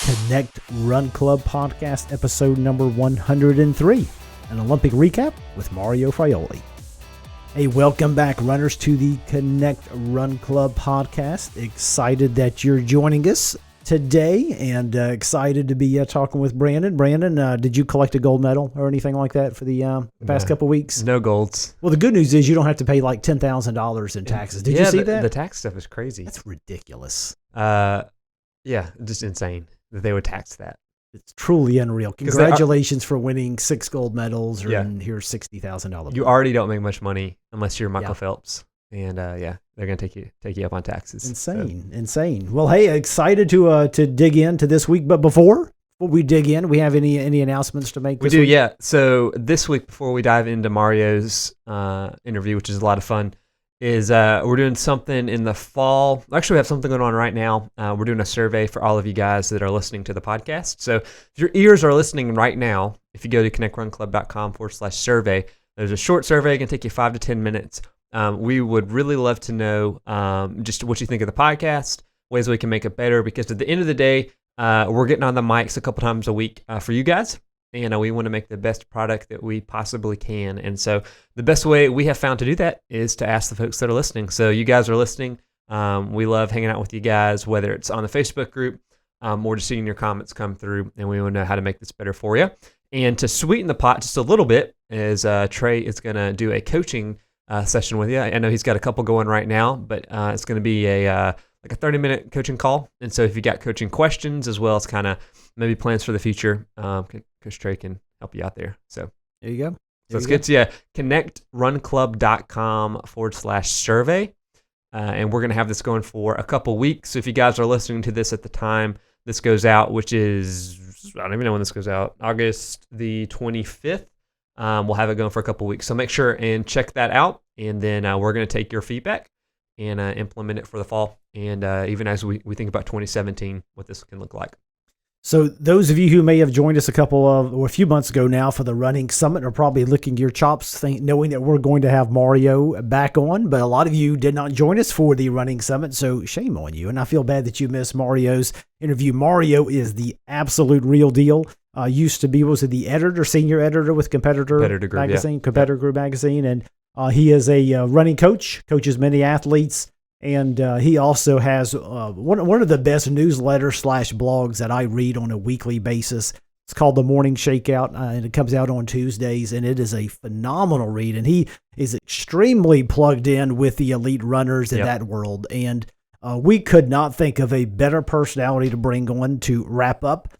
Connect Run Club podcast, episode number 103, an Olympic recap with Mario Fraioli. Hey, welcome back, runners, to the Connect Run Club podcast. Excited that you're joining us today and excited to be talking with Brandon. Brandon, did you collect a gold medal or anything like that for the past couple weeks? No golds. Well, the good news is you don't have to pay like $10,000 in taxes. Did you see that? The tax stuff is crazy. That's ridiculous. Yeah, just insane that they would tax that. It's truly unreal. Congratulations for winning 6 gold medals, and here's $60,000. You already don't make much money unless you're Michael Phelps, and they're gonna take you up on taxes. Insane. Well, hey, excited to dig into this week, but before we dig in, we have any announcements to make? We do, yeah. So this week, before we dive into Mario's interview, which is a lot of fun, is we're doing something in the fall. Actually, we have something going on right now. We're doing a survey for all of you guys that are listening to the podcast. So if your ears are listening right now, if you go to connectrunclub.com/survey, there's a short survey. It can take you 5 to 10 minutes. We would really love to know just what you think of the podcast, ways we can make it better, because at the end of the day, we're getting on the mics a couple times a week for you guys. And we want to make the best product that we possibly can. And so the best way we have found to do that is to ask the folks that are listening. So you guys are listening. We love hanging out with you guys, whether it's on the Facebook group or just seeing your comments come through. And we want to know how to make this better for you. And to sweeten the pot just a little bit is Trey is going to do a coaching session with you. I know he's got a couple going right now, but it's going to be a 30-minute coaching call. And so if you got coaching questions as well as kind of maybe plans for the future, Coach Trey can help you out there. So there you go. So let's get to connectrunclub.com/survey. And we're going to have this going for a couple weeks. So if you guys are listening to this at the time this goes out, which is, I don't even know when this goes out, August the 25th, we'll have it going for a couple weeks. So make sure and check that out. And then we're going to take your feedback and implement it for the fall. And even as we think about 2017, what this can look like. So those of you who may have joined us a few months ago now for the Running Summit are probably licking your chops knowing that we're going to have Mario back on. But a lot of you did not join us for the Running Summit, so shame on you. And I feel bad that you missed Mario's interview. Mario is the absolute real deal. Used to be, the senior editor with Competitor Group magazine. And he is a running coach, coaches many athletes. And he also has one of the best newsletter/blogs that I read on a weekly basis. It's called The Morning Shakeout, and it comes out on Tuesdays, and it is a phenomenal read. And he is extremely plugged in with the elite runners in that world. And we could not think of a better personality to bring on to wrap up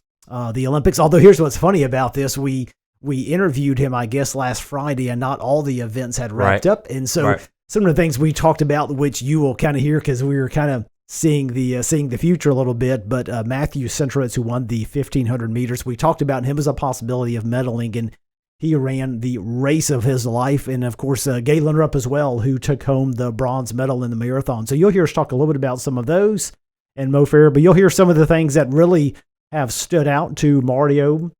the Olympics. Although here's what's funny about this. We interviewed him, I guess, last Friday, and not all the events had wrapped up. And so some of the things we talked about, which you will kind of hear because we were kind of seeing the future a little bit. But Matthew Centrowitz, who won the 1,500 meters, we talked about him as a possibility of medaling, and he ran the race of his life. And, of course, Galen Rupp as well, who took home the bronze medal in the marathon. So you'll hear us talk a little bit about some of those and Mo Farah, but you'll hear some of the things that really have stood out to Mario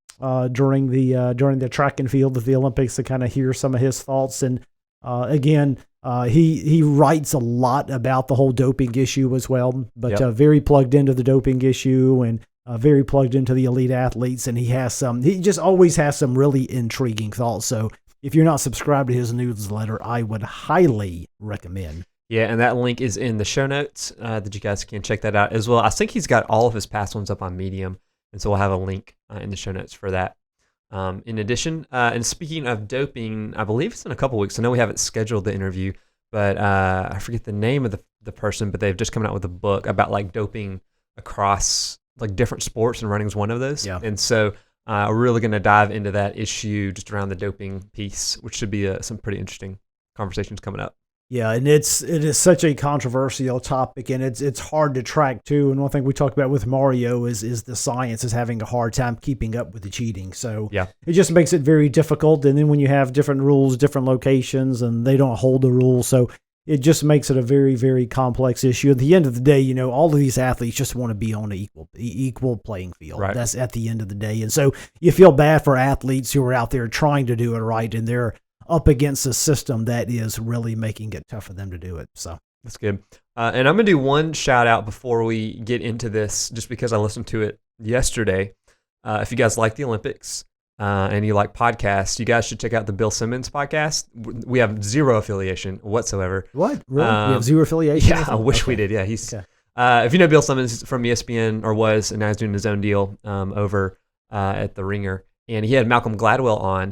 during the track and field of the Olympics, to kind of hear some of his thoughts. And again, he writes a lot about the whole doping issue as well, but very plugged into the doping issue and very plugged into the elite athletes. And he just always has some really intriguing thoughts. So if you're not subscribed to his newsletter, I would highly recommend. Yeah, and that link is in the show notes that you guys can check that out as well. I think he's got all of his past ones up on Medium, and so we'll have a link in the show notes for that. In addition, and speaking of doping, I believe it's in a couple weeks. I know we haven't scheduled the interview, but I forget the name of the person, but they've just come out with a book about like doping across like different sports, and running is one of those. Yeah. And so we're really going to dive into that issue just around the doping piece, which should be some pretty interesting conversations coming up. Yeah, and it is such a controversial topic, and it's hard to track too. And one thing we talked about with Mario is the science is having a hard time keeping up with the cheating. So it just makes it very difficult. And then when you have different rules, different locations, and they don't hold the rules, so it just makes it a very, very complex issue. At the end of the day, all of these athletes just want to be on an equal playing field. Right. That's at the end of the day. And so you feel bad for athletes who are out there trying to do it right, and they're up against a system that is really making it tough for them to do it. So That's good. And I'm going to do one shout out before we get into this, just because I listened to it yesterday. If you guys like the Olympics and you like podcasts, you guys should check out the Bill Simmons podcast. We have zero affiliation whatsoever. What? Really? We have zero affiliation? Yeah, I wish we did. Yeah, he's. Okay. If you know Bill Simmons from ESPN, or was, and now he's doing his own deal over at the Ringer. And he had Malcolm Gladwell on,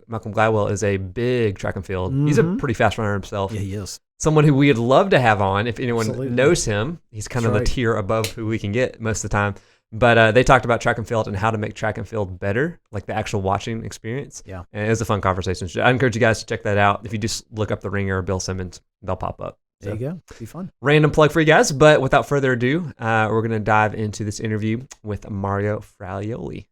Malcolm Gladwell is a big track and field. Mm-hmm. He's a pretty fast runner himself. Yeah, he is. Someone who we'd love to have on if anyone knows him. He's kind of the tier above who we can get most of the time. But they talked about track and field and how to make track and field better, like the actual watching experience. Yeah. And it was a fun conversation. So I encourage you guys to check that out. If you just look up the Ringer or Bill Simmons, they'll pop up. There you go. Be fun. Random plug for you guys. But without further ado, we're going to dive into this interview with Mario Fraioli.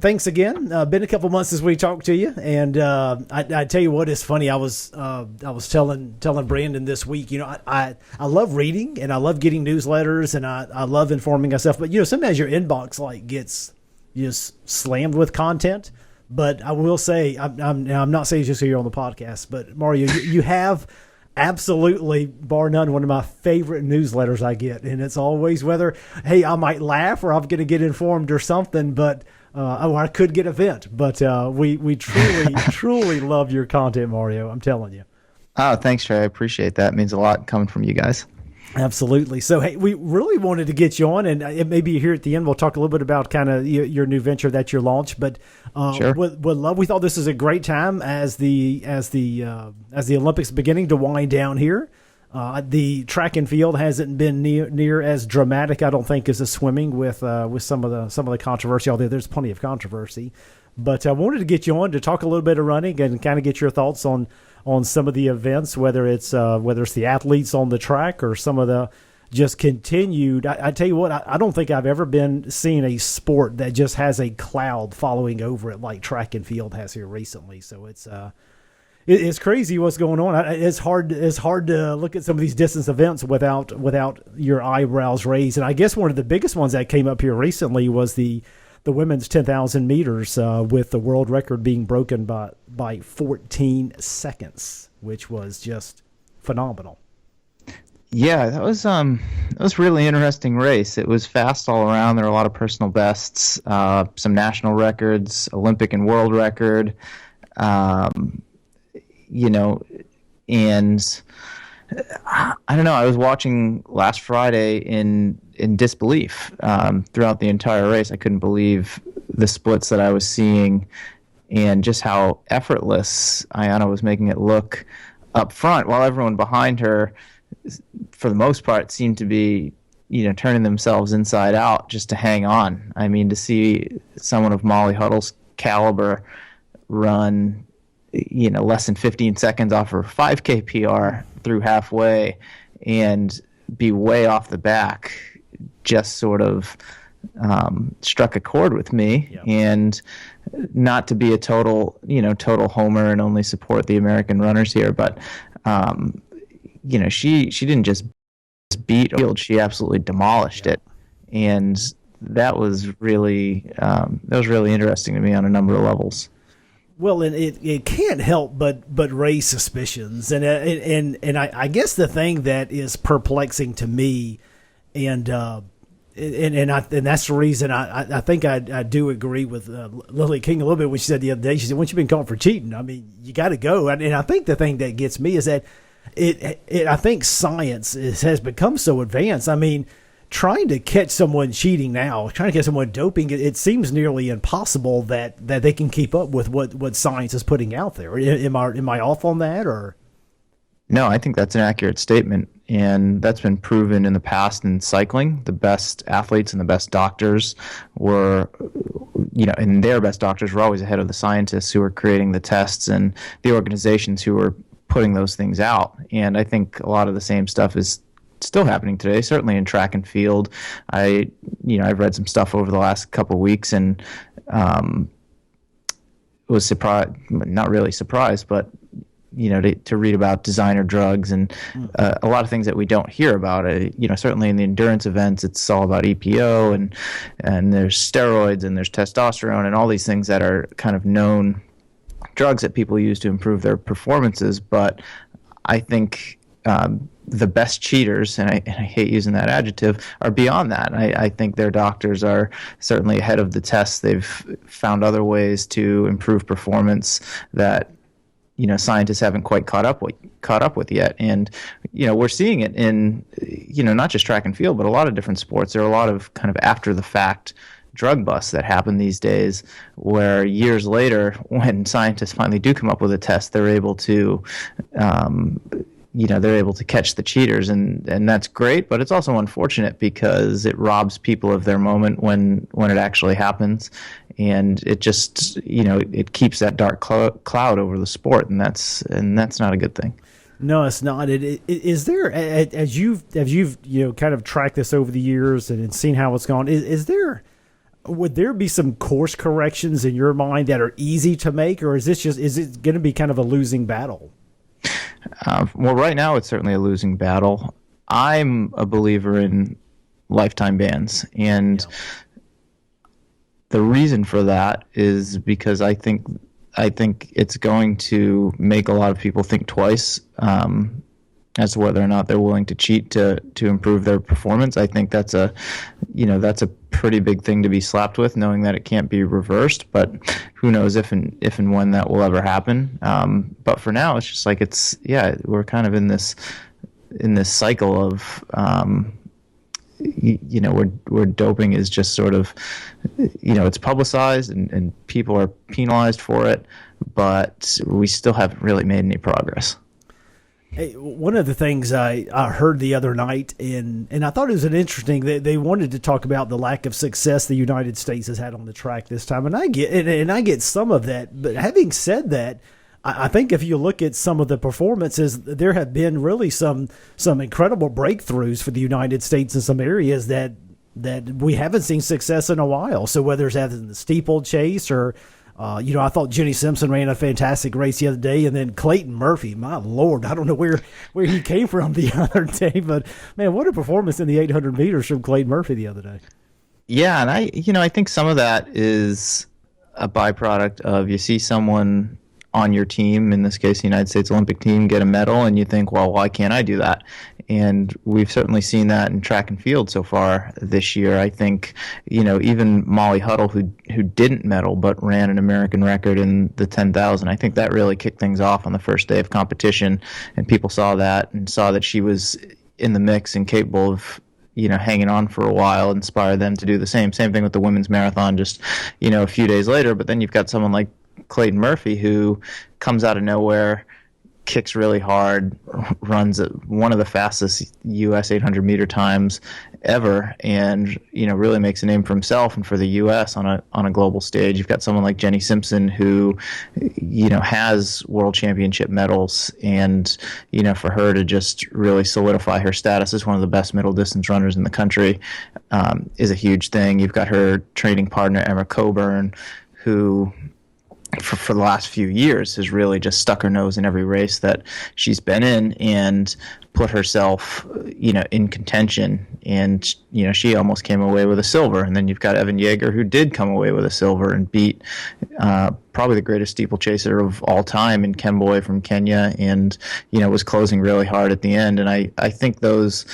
Thanks again. Been a couple months since we talked to you, and I tell you what is funny. I was telling Brandon this week. I love reading and I love getting newsletters and I love informing myself. But sometimes your inbox gets just slammed with content. But I will say I'm not saying just here on the podcast, but Mario, you have absolutely, bar none, one of my favorite newsletters I get, and it's always whether I might laugh or I'm going to get informed or something, but. Or I could get a vent, but we truly love your content, Mario. I'm telling you. Oh, thanks, Trey. I appreciate that. It means a lot coming from you guys. Absolutely. So, we really wanted to get you on, and maybe here at the end we'll talk a little bit about kind of your new venture that you launched. But sure. Would love. We thought this is a great time as the Olympics beginning to wind down here. The track and field hasn't been near as dramatic, I don't think, as the swimming with some of the controversy. Although there's plenty of controversy, but I wanted to get you on to talk a little bit of running and kind of get your thoughts on some of the events, whether it's the athletes on the track or some of the just continued. I tell you what, I don't think I've ever seen a sport that just has a cloud following over it like track and field has here recently. So it's crazy what's going on. It's hard to look at some of these distance events without your eyebrows raised. And I guess one of the biggest ones that came up here recently was the women's 10,000 meters with the world record being broken by 14 seconds, which was just phenomenal. Yeah, that was really interesting race. It was fast all around. There were a lot of personal bests, some national records, Olympic and world record. And I don't know, I was watching last Friday in disbelief throughout the entire race. I couldn't believe the splits that I was seeing and just how effortless Ayana was making it look up front, while everyone behind her, for the most part, seemed to be turning themselves inside out just to hang on. I mean, to see someone of Molly Huddle's caliber run less than 15 seconds off her 5K PR through halfway and be way off the back just sort of struck a chord with me. Yep. And not to be a total homer and only support the American runners here, but she didn't just beat field, she absolutely demolished it. And that was really interesting to me on a number of levels. Well, and it can't help but raise suspicions, and I guess the thing that is perplexing to me, and that's the reason I think I do agree with Lily King a little bit when she said the other day. She said, "Once you've been caught for cheating, I mean, you got to go." And I think the thing that gets me is that I think science has become so advanced. I mean, trying to catch someone cheating now, trying to catch someone doping, it seems nearly impossible that they can keep up with what science is putting out there. Am I off on that, or? No, I think that's an accurate statement, and that's been proven in the past in cycling. The best athletes and the best doctors were, and their best doctors were always ahead of the scientists who were creating the tests and the organizations who were putting those things out. And I think a lot of the same stuff is still happening today, certainly in track and field. I've read some stuff over the last couple of weeks and was surprised, not really surprised, but to read about designer drugs and a lot of things that we don't hear about. Certainly in the endurance events, it's all about EPO and there's steroids and there's testosterone and all these things that are kind of known drugs that people use to improve their performances. But I think the best cheaters, and I hate using that adjective, are beyond that. I think their doctors are certainly ahead of the test. They've found other ways to improve performance that scientists haven't quite caught up with yet. And we're seeing it in not just track and field, but a lot of different sports. There are a lot of kind of after the fact drug busts that happen these days, where years later, when scientists finally do come up with a test, they're able to they're able to catch the cheaters, and that's great, but it's also unfortunate because it robs people of their moment when it actually happens, and it just it keeps that dark cloud over the sport, and that's not a good thing. No, it's not. Is there, as you've kind of tracked this over the years and seen how it's gone, would there be some course corrections in your mind that are easy to make, or is it going to be kind of a losing battle? Well, right now it's certainly a losing battle. I'm a believer in lifetime bans, and the reason for that is because I think it's going to make a lot of people think twice as to whether or not they're willing to cheat to improve their performance. I think that's a pretty big thing to be slapped with, knowing that it can't be reversed. But who knows if and when that will ever happen. But for now, it's just like we're kind of in this cycle of where doping is just sort of it's publicized and people are penalized for it, but we still haven't really made any progress. Hey, one of the things I heard the other night, and I thought it was an interesting, they wanted to talk about the lack of success the United States has had on the track this time, and I get some of that. But having said that, I think if you look at some of the performances, there have been really some incredible breakthroughs for the United States in some areas that we haven't seen success in a while. So whether it's having the steeplechase or I thought Jenny Simpson ran a fantastic race the other day, and then Clayton Murphy, my Lord, I don't know where he came from the other day, but man, what a performance in the 800 meters from Clayton Murphy the other day. Yeah, and I think some of that is a byproduct of you see someone on your team, in this case the United States Olympic team, get a medal, and you think, well, why can't I do that? And we've certainly seen that in track and field so far this year. I think, even Molly Huddle, who didn't medal but ran an American record in the 10,000, I think that really kicked things off on the first day of competition, and people saw that and saw that she was in the mix and capable of hanging on for a while, inspired them to do the same thing with the women's marathon just a few days later. But then you've got someone like Clayton Murphy, who comes out of nowhere, kicks really hard, runs at one of the fastest U.S. 800-meter times ever, and really makes a name for himself and for the U.S. on a global stage. You've got someone like Jenny Simpson, who has world championship medals, and for her to just really solidify her status as one of the best middle distance runners in the country is a huge thing. You've got her training partner Emma Coburn, who for the last few years has really just stuck her nose in every race that she's been in and put herself, in contention. And, she almost came away with a silver. And then you've got Evan Yeager, who did come away with a silver and beat probably the greatest steeplechaser of all time in Kemboi from Kenya, and, was closing really hard at the end. And I think those,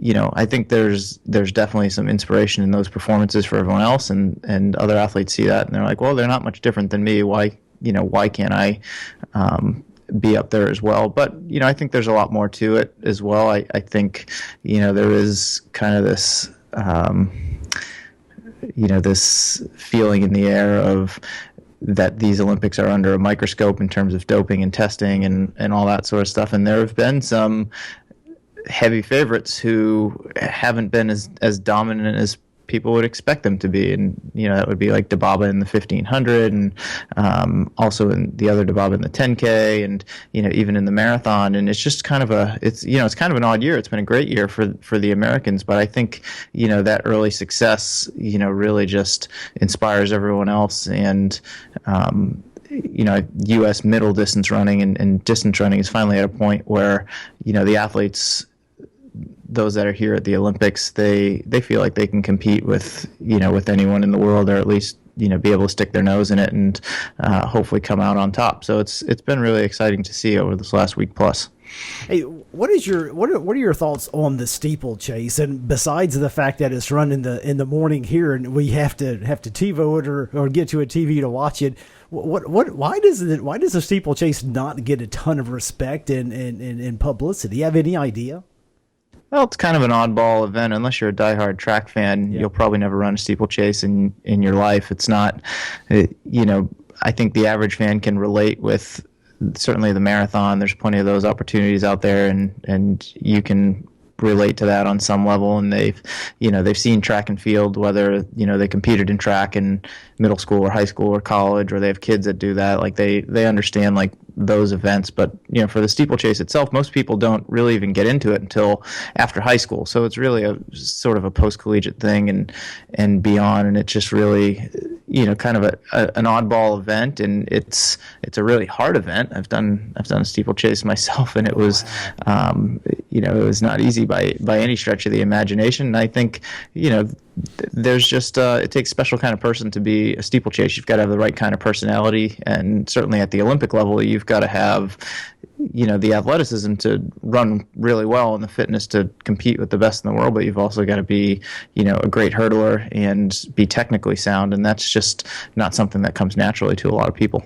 I think there's definitely some inspiration in those performances for everyone else, and other athletes see that and they're like, well, they're not much different than me. Why can't I be up there as well? But I think there's a lot more to it as well. I think there is kind of this this feeling in the air of that these Olympics are under a microscope in terms of doping and testing and all that sort of stuff. And there have been some heavy favorites who haven't been as dominant as people would expect them to be, and that would be like Dababa in the 1500, and also in the other Dababa in the 10K, and even in the marathon. And it's just kind of it's kind of an odd year. It's been a great year for the Americans, but I think that early success really just inspires everyone else. And U.S. middle distance running and distance running is finally at a point where the athletes, those that are here at the Olympics, they feel like they can compete with anyone in the world, or at least be able to stick their nose in it and hopefully come out on top. So it's been really exciting to see over this last week plus. Hey, what are your thoughts on the steeplechase? And besides the fact that it's run in the morning here, and we have to TiVo it or get to a TV to watch it, why does the steeplechase not get a ton of respect and publicity? You have any idea? Well, it's kind of an oddball event. Unless you're a diehard track fan, you'll probably never run a steeplechase in your life. It's not, I think the average fan can relate with certainly the marathon. There's plenty of those opportunities out there, and you can relate to that on some level. And they've seen track and field, whether they competed in track in middle school or high school or college, or they have kids that do that. Like they understand like those events. But for the steeplechase itself, most people don't really even get into it until after high school. So it's really a sort of a post-collegiate thing and beyond. And it's just really kind of an oddball event, and it's a really hard event. I've done a steeplechase myself, and it was it was not easy by any stretch of the imagination. And I think there's just it takes a special kind of person to be a steeplechase. You've got to have the right kind of personality, and certainly at the Olympic level, you've got to have the athleticism to run really well and the fitness to compete with the best in the world, but you've also got to be a great hurdler and be technically sound, and that's just not something that comes naturally to a lot of people.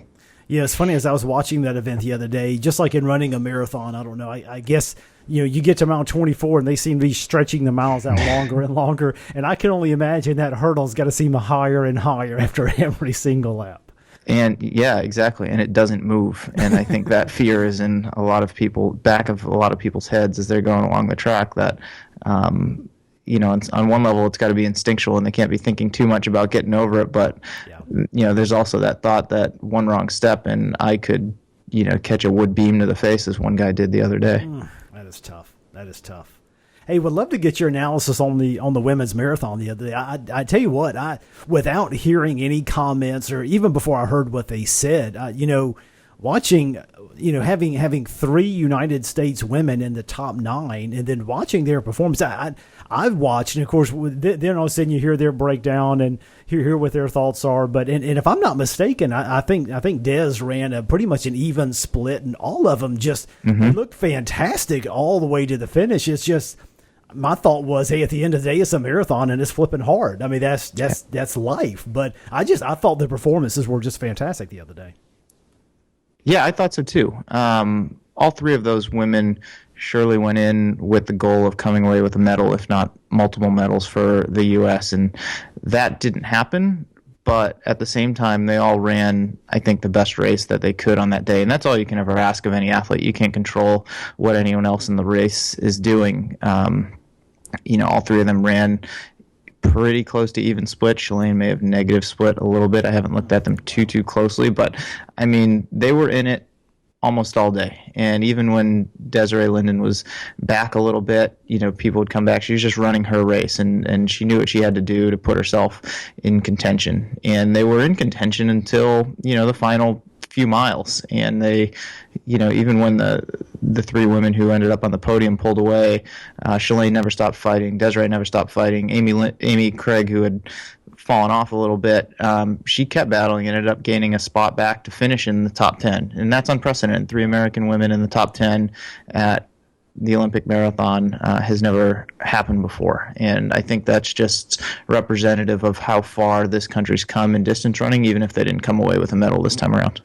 Yeah, it's funny, as I was watching that event the other day, just like in running a marathon, I don't know, I guess you get to mile 24 and they seem to be stretching the miles out longer and longer, and I can only imagine that hurdle's got to seem higher and higher after every single lap. And yeah, exactly. And it doesn't move. And I think that fear is in a lot of people's heads as they're going along the track, that, on one level it's got to be instinctual and they can't be thinking too much about getting over it. But, there's also that thought that one wrong step and I could, catch a wood beam to the face, as one guy did the other day. That is tough. Hey, would love to get your analysis on the women's marathon the other day. I tell you what, without hearing any comments or even before I heard what they said, watching, having 3 United States women in the top 9 and then watching their performance, I've watched, and of course, then all of a sudden you hear their breakdown and hear what their thoughts are. But and if I'm not mistaken, I think Des ran a pretty much an even split, and all of them just looked fantastic all the way to the finish. It's just, my thought was, hey, at the end of the day, it's a marathon and it's flipping hard. I mean, that's life. But I thought the performances were just fantastic the other day. Yeah, I thought so too. All 3 of those women surely went in with the goal of coming away with a medal, if not multiple medals for the U.S., and that didn't happen. But at the same time, they all ran, I think, the best race that they could on that day. And that's all you can ever ask of any athlete. You can't control what anyone else in the race is doing. All 3 of them ran pretty close to even split. Shalane may have negative split a little bit. I haven't looked at them too closely. But, I mean, they were in it almost all day. And even when Desiree Linden was back a little bit, people would come back. She was just running her race, and she knew what she had to do to put herself in contention. And they were in contention until, the final few miles. And they, even when the 3 women who ended up on the podium pulled away, Shalane never stopped fighting. Desiree never stopped fighting. Amy Craig, who had fallen off a little bit, she kept battling and ended up gaining a spot back to finish in the top 10. And that's unprecedented. 3 American women in the top 10 at the Olympic marathon has never happened before. And I think that's just representative of how far this country's come in distance running, even if they didn't come away with a medal this time around.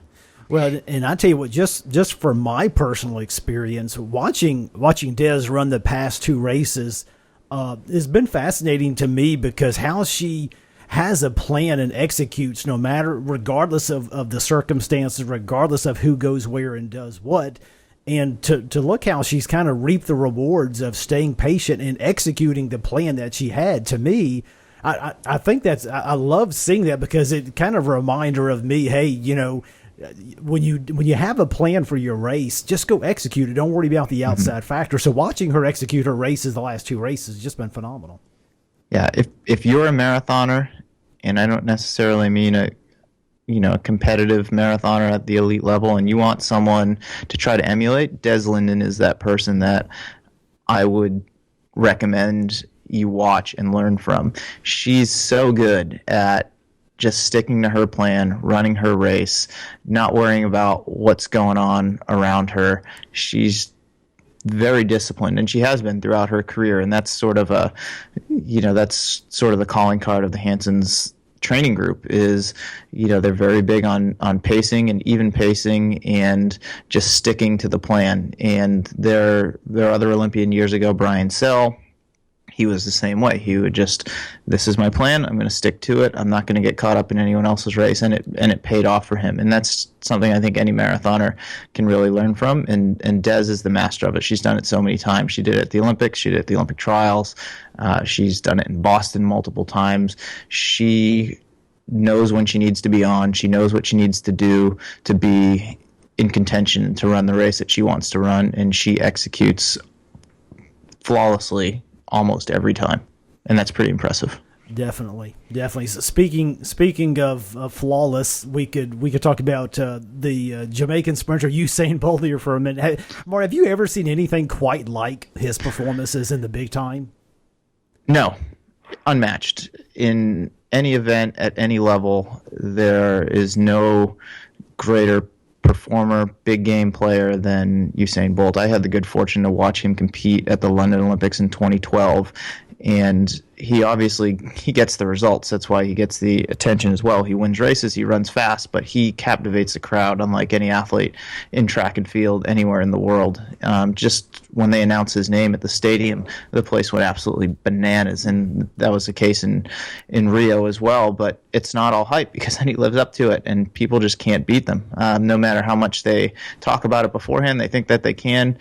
Well, and I tell you what, just from my personal experience, watching Des run the past 2 races has been fascinating to me, because how she has a plan and executes regardless of the circumstances, regardless of who goes where and does what. And to look how she's kind of reaped the rewards of staying patient and executing the plan that she had, to me, I think I love seeing that, because it kind of a reminder of me, hey, when you have a plan for your race, just go execute it. Don't worry about the outside factor. So watching her execute her races, the last 2 races, has just been phenomenal. Yeah, if you're a marathoner, and I don't necessarily mean a competitive marathoner at the elite level, and you want someone to try to emulate, Des Linden is that person that I would recommend you watch and learn from. She's so good at just sticking to her plan, running her race, not worrying about what's going on around her. She's very disciplined, and she has been throughout her career. And that's sort of that's sort of the calling card of the Hansons training group is, they're very big on pacing and even pacing and just sticking to the plan. And their other Olympian years ago, Brian Sell, he was the same way. He would just, this is my plan. I'm going to stick to it. I'm not going to get caught up in anyone else's race, and it paid off for him. And that's something I think any marathoner can really learn from. And Des is the master of it. She's done it so many times. She did it at the Olympics. She did it at the Olympic trials. She's done it in Boston multiple times. She knows when she needs to be on. She knows what she needs to do to be in contention to run the race that she wants to run, and she executes flawlessly almost every time, and that's pretty impressive. Definitely. So speaking of flawless, we could talk about the Jamaican sprinter Usain Bolt here for a minute. Mark, have you ever seen anything quite like his performances in the big time? No, unmatched in any event at any level. There is no greater performer, big game player than Usain Bolt. I had the good fortune to watch him compete at the London Olympics in 2012, and he gets the results. That's why he gets the attention as well. He wins races, he runs fast, but he captivates the crowd unlike any athlete in track and field anywhere in the world. Just when they announced his name at the stadium, the place went absolutely bananas, and that was the case in Rio as well. But it's not all hype, because then he lives up to it, and people just can't beat them. No matter how much they talk about it beforehand, they think that they can.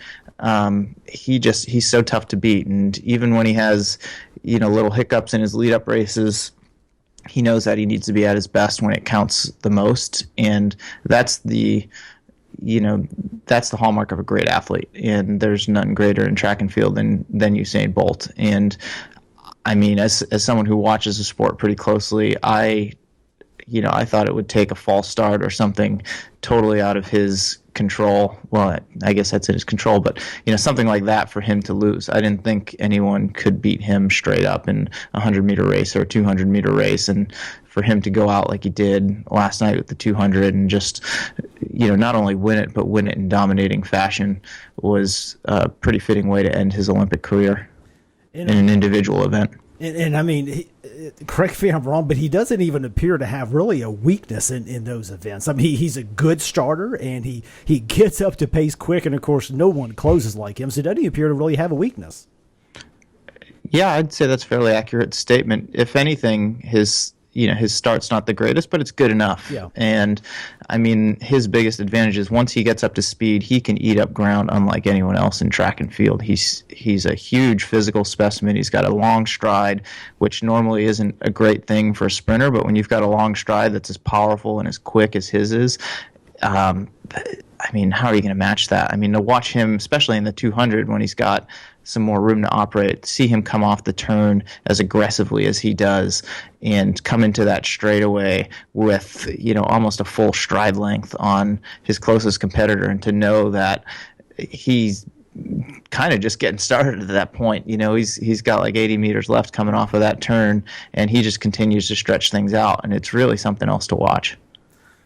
He's so tough to beat, and even when he has little hiccups in his lead-up races, he knows that he needs to be at his best when it counts the most, and that's the hallmark of a great athlete. And there's nothing greater in track and field than Usain Bolt. And I mean, as someone who watches the sport pretty closely, I thought it would take a false start or something totally out of his control. Well, I guess that's in his control, but something like that for him to lose. I didn't think anyone could beat him straight up in a 100-meter race or a 200-meter race, and for him to go out like he did last night with the 200 and just not only win it but win it in dominating fashion was a pretty fitting way to end his Olympic career in an individual event. And I mean, correct me if I'm wrong, but he doesn't even appear to have really a weakness in those events. I mean, he's a good starter, and he gets up to pace quick, and of course, no one closes like him, so doesn't he appear to really have a weakness? Yeah, I'd say that's a fairly accurate statement. If anything, his start's not the greatest, but it's good enough. Yeah. And I mean, his biggest advantage is once he gets up to speed, he can eat up ground unlike anyone else in track and field. He's a huge physical specimen. He's got a long stride, which normally isn't a great thing for a sprinter, but when you've got a long stride that's as powerful and as quick as his is, I mean, how are you going to match that? I mean, to watch him, especially in the 200 when he's got some more room to operate, see him come off the turn as aggressively as he does and come into that straightaway with, almost a full stride length on his closest competitor, and to know that he's kind of just getting started at that point. He's got like 80 meters left coming off of that turn, and he just continues to stretch things out, and it's really something else to watch.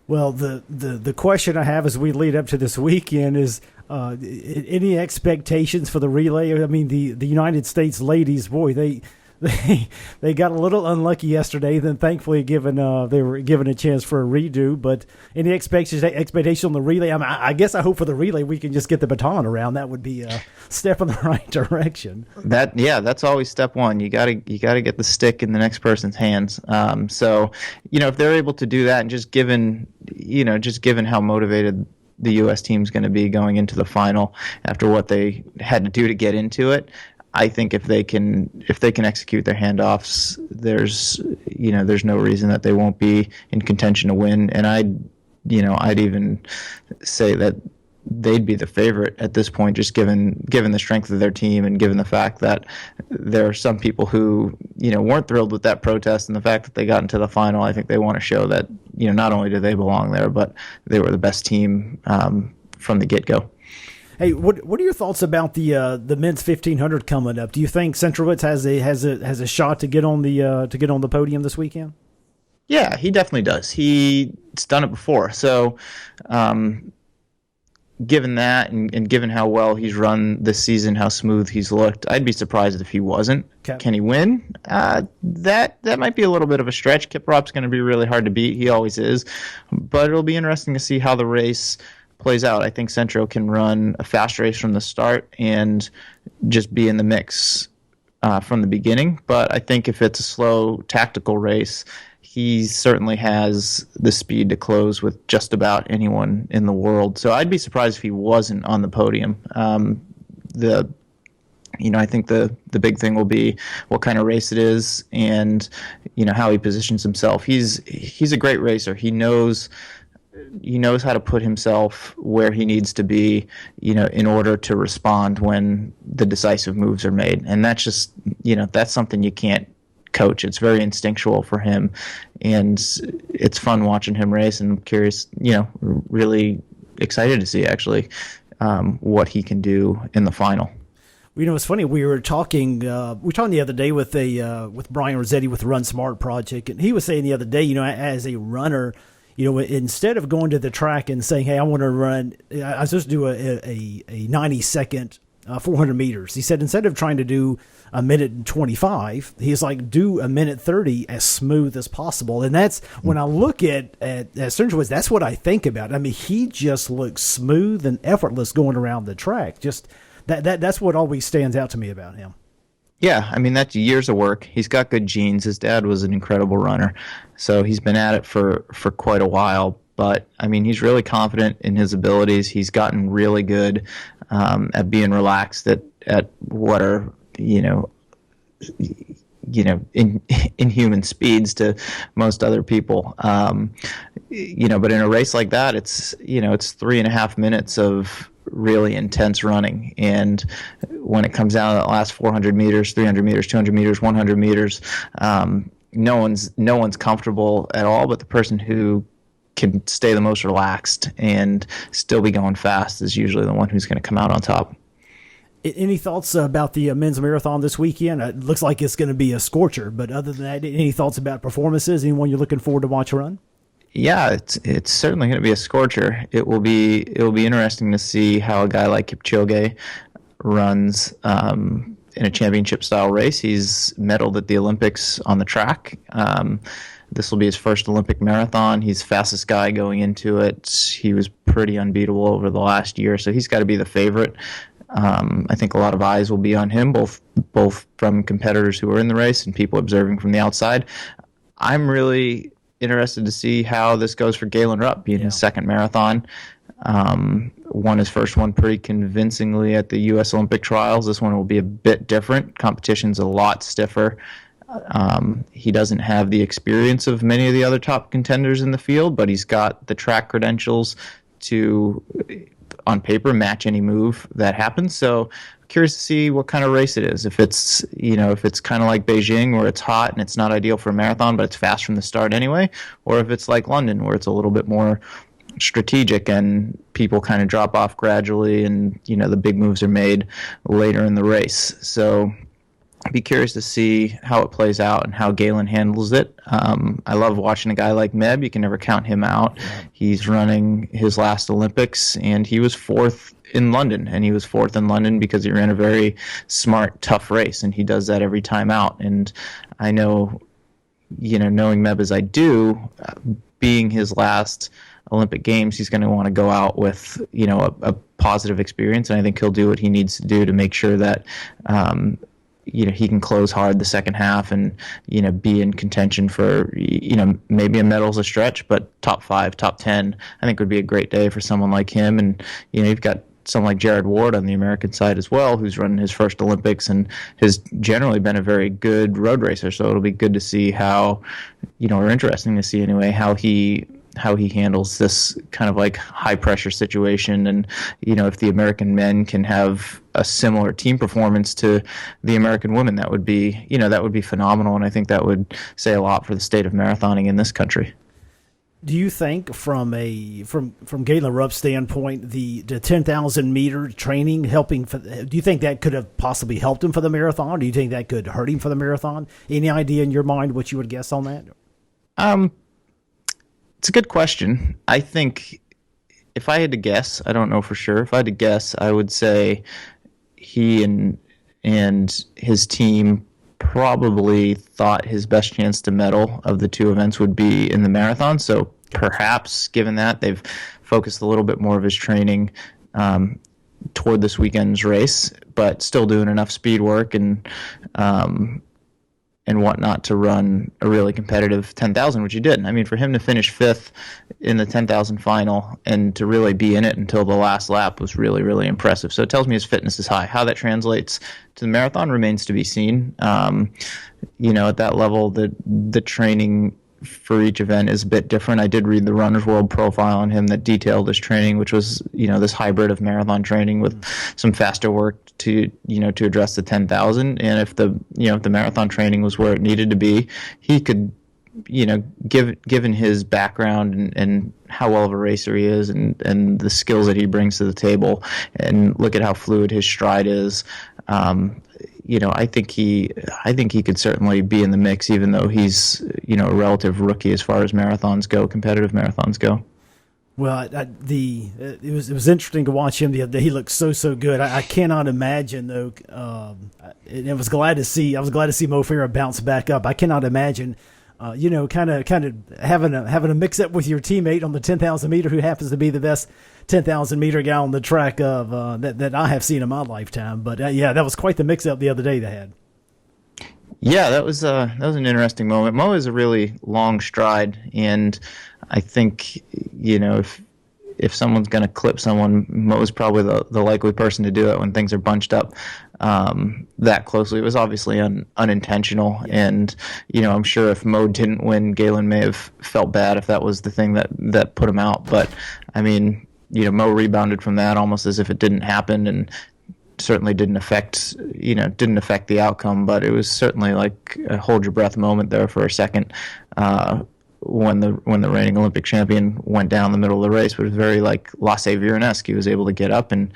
Well, the question I have as we lead up to this weekend is any expectations for the relay? I mean, the United States ladies, boy, they got a little unlucky yesterday. Then thankfully they were given a chance for a redo. But any expectations on the relay? I mean, I guess I hope for the relay we can just get the baton around. That would be a step in the right direction. That's always step one. You gotta get the stick in the next person's hands. So if they're able to do that, and just given how motivated the U.S. team's going to be going into the final after what they had to do to get into it, I think if they can execute their handoffs, there's no reason that they won't be in contention to win. And I'd even say that they'd be the favorite at this point, just given the strength of their team and given the fact that there are some people who weren't thrilled with that protest and the fact that they got into the final. I think they want to show that not only do they belong there, but they were the best team from the get-go. Hey, what are your thoughts about the men's 1500 coming up? Do you think Centrowitz has a shot to get on the podium this weekend? Yeah, he definitely does. He's done it before, so given that and given how well he's run this season, how smooth he's looked, I'd be surprised if he wasn't. Okay. Can he win? That might be a little bit of a stretch. Kiprop's going to be really hard to beat. He always is. But it'll be interesting to see how the race plays out. I think Centro can run a fast race from the start and just be in the mix from the beginning. But I think if it's a slow tactical race, he certainly has the speed to close with just about anyone in the world. So I'd be surprised if he wasn't on the podium. I think the big thing will be what kind of race it is and, how he positions himself. He's a great racer. He knows how to put himself where he needs to be, in order to respond when the decisive moves are made. And that's just, that's something you can't coach. It's very instinctual for him, and it's fun watching him race, and I'm curious, really excited to see actually what he can do in the final. It's funny. We were talking the other day with Brian Rossetti with the Run Smart project, and he was saying the other day, as a runner, instead of going to the track and saying, "Hey, I want to run," I was supposed to do a 90-second 400 meters. He said instead of trying to do a minute and 25, he's like, do a minute 30 as smooth as possible. And that's when I look at Central, that's what I think about. I mean, he just looks smooth and effortless going around the track. Just that's what always stands out to me about him. Yeah, I mean, that's years of work. He's got good genes. His dad was an incredible runner, so he's been at it for quite a while. But, I mean, he's really confident in his abilities. He's gotten really good at being relaxed at what are, inhuman speeds to most other people. But in a race like that, it's 3.5 minutes of really intense running. And when it comes down to that last 400 meters, 300 meters, 200 meters, 100 meters, no one's comfortable at all, but the person who can stay the most relaxed and still be going fast is usually the one who's going to come out on top. Any thoughts about the men's marathon this weekend? It looks like it's going to be a scorcher, but other than that, any thoughts about performances? Anyone you're looking forward to watch run? Yeah, it's certainly going to be a scorcher. It will be interesting to see how a guy like Kipchoge runs in a championship style race. He's medaled at the Olympics on the track. This will be his first Olympic marathon. He's the fastest guy going into it. He was pretty unbeatable over the last year, so he's got to be the favorite. I think a lot of eyes will be on him, both from competitors who are in the race and people observing from the outside. I'm really interested to see how this goes for Galen Rupp, being his second marathon. Won his first one pretty convincingly at the U.S. Olympic trials. This one will be a bit different. Competition's a lot stiffer. He doesn't have the experience of many of the other top contenders in the field, but he's got the track credentials to, on paper, match any move that happens. So I'm curious to see what kind of race it is. If it's kind of like Beijing where it's hot and it's not ideal for a marathon, but it's fast from the start anyway, or if it's like London where it's a little bit more strategic and people kind of drop off gradually and, the big moves are made later in the race. So I'd be curious to see how it plays out and how Galen handles it. I love watching a guy like Meb. You can never count him out. Yeah. He's running his last Olympics, and he was fourth in London. And he was fourth in London because he ran a very smart, tough race, and he does that every time out. And I know, knowing Meb as I do, being his last Olympic Games, he's going to want to go out with, a positive experience. And I think he'll do what he needs to do to make sure that he can close hard the second half and, be in contention for, maybe a medal's a stretch, but top 5, top 10, I think would be a great day for someone like him. And, you've got someone like Jared Ward on the American side as well, who's running his first Olympics and has generally been a very good road racer. So it'll be good to see how, or interesting to see anyway, how he handles this kind of like high pressure situation. And, if the American men can have a similar team performance to the American women, that would be phenomenal. And I think that would say a lot for the state of marathoning in this country. Do you think from Galen Rupp's standpoint, the 10,000 meter training do you think that could have possibly helped him for the marathon? Or do you think that could hurt him for the marathon? Any idea in your mind what you would guess on that? It's a good question. I think if I had to guess, I don't know for sure. If I had to guess, I would say he and his team probably thought his best chance to medal of the two events would be in the marathon. So perhaps, given that, they've focused a little bit more of his training toward this weekend's race, but still doing enough speed work and whatnot to run a really competitive 10,000, which he did. I mean, for him to finish fifth in the 10,000 final and to really be in it until the last lap was really, really impressive. So it tells me his fitness is high. How that translates to the marathon remains to be seen. At that level, the training for each event is a bit different. I did read the Runner's World profile on him that detailed his training, which was, this hybrid of marathon training with some faster work to address the 10,000. And if the marathon training was where it needed to be, he could, given his background and how well of a racer he is and the skills that he brings to the table, and look at how fluid his stride is, I think he could certainly be in the mix, even though he's, a relative rookie as far as competitive marathons go. Well, it was interesting to watch him the other day. He looked so good. I cannot imagine though. I was glad to see Mo Farah bounce back up. I cannot imagine, kind of having a mix up with your teammate on the 10,000 meter, who happens to be the best 10,000 meter guy on the track of that I have seen in my lifetime. But that was quite the mix up the other day they had. Yeah, that was an interesting moment. Mo is a really long stride, and I think if someone's going to clip someone, Mo is probably the likely person to do it when things are bunched up that closely. It was obviously unintentional, and I'm sure if Mo didn't win, Galen may have felt bad if that was the thing that put him out. But I mean, Mo rebounded from that almost as if it didn't happen, and certainly didn't affect the outcome. But it was certainly like a hold your breath moment there for a second when the reigning Olympic champion went down the middle of the race. But it was very like Laissez Virennesque. He was able to get up and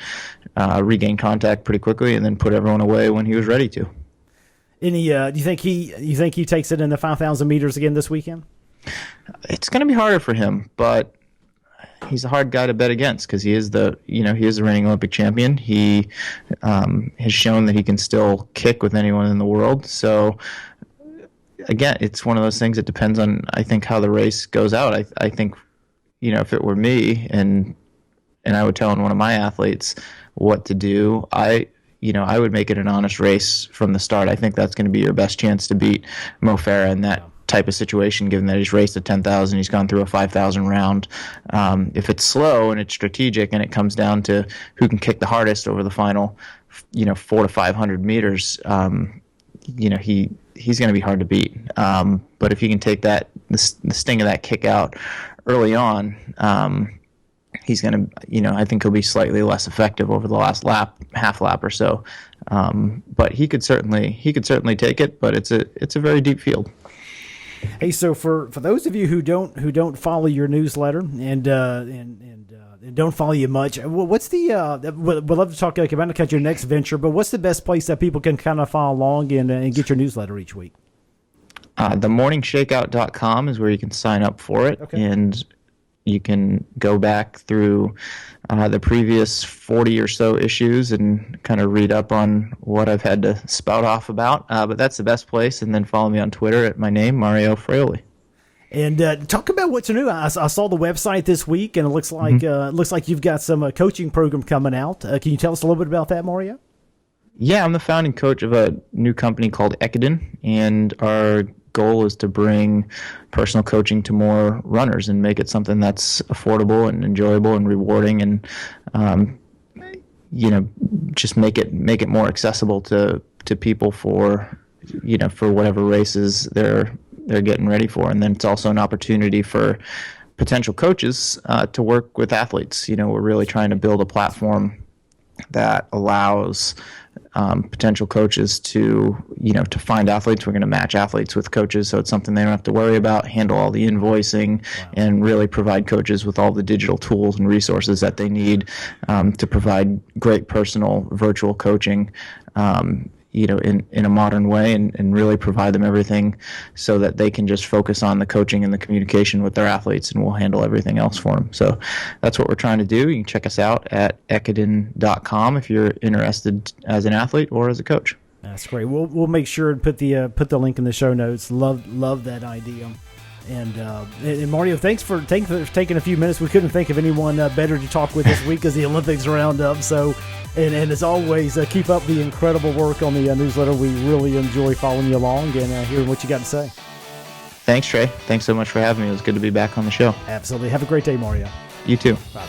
regain contact pretty quickly, and then put everyone away when he was ready to. Do you think he takes it in the 5,000 meters again this weekend? It's going to be harder for him, but he's a hard guy to bet against because he is the reigning Olympic champion. He has shown that he can still kick with anyone in the world. So again, it's one of those things that depends on, I think, how the race goes out. I think, if it were me and I would tell one of my athletes what to do, I would make it an honest race from the start. I think that's going to be your best chance to beat Mo Farah in that type of situation, given that he's raced a 10,000, he's gone through a 5,000 round. If it's slow and it's strategic and it comes down to who can kick the hardest over the final, 400 to 500 meters, he's going to be hard to beat. But if he can take the sting of that kick out early on, he's going to, I think he'll be slightly less effective over the last half lap or so. But he could certainly take it, but it's a very deep field. Hey, so for those of you who don't follow your newsletter and don't follow you much, what's the we'd love to talk about your next venture, but what's the best place that people can kind of follow along and get your newsletter each week? TheMorningShakeout.com is where you can sign up for it, and you can go back through the previous 40 or so issues and kind of read up on what I've had to spout off about. But that's the best place. And then follow me on Twitter at my name, Mario Fraioli. And talk about what's new. I saw the website this week, and it looks like you've got some coaching program coming out. Can you tell us a little bit about that, Mario? Yeah, I'm the founding coach of a new company called Ekiden, and our goal is to bring personal coaching to more runners and make it something that's affordable and enjoyable and rewarding, and just make it more accessible to people for whatever races they're getting ready for. And then it's also an opportunity for potential coaches to work with athletes. We're really trying to build a platform that allows potential coaches to find athletes. We're going to match athletes with coaches, so it's something they don't have to worry about, handle all the invoicing, and really provide coaches with all the digital tools and resources that they need to provide great personal virtual coaching in a modern way, and really provide them everything so that they can just focus on the coaching and the communication with their athletes, and we'll handle everything else for them. So that's what we're trying to do. You can check us out at ekiden.com if you're interested as an athlete or as a coach. That's great. We'll make sure to put the link in the show notes. Love that idea. And Mario, thanks for taking a few minutes. We couldn't think of anyone better to talk with this week because the Olympics are round up. So, and as always, keep up the incredible work on the newsletter. We really enjoy following you along and hearing what you got to say. Thanks, Trey. Thanks so much for having me. It was good to be back on the show. Absolutely. Have a great day, Mario. You too. Bye.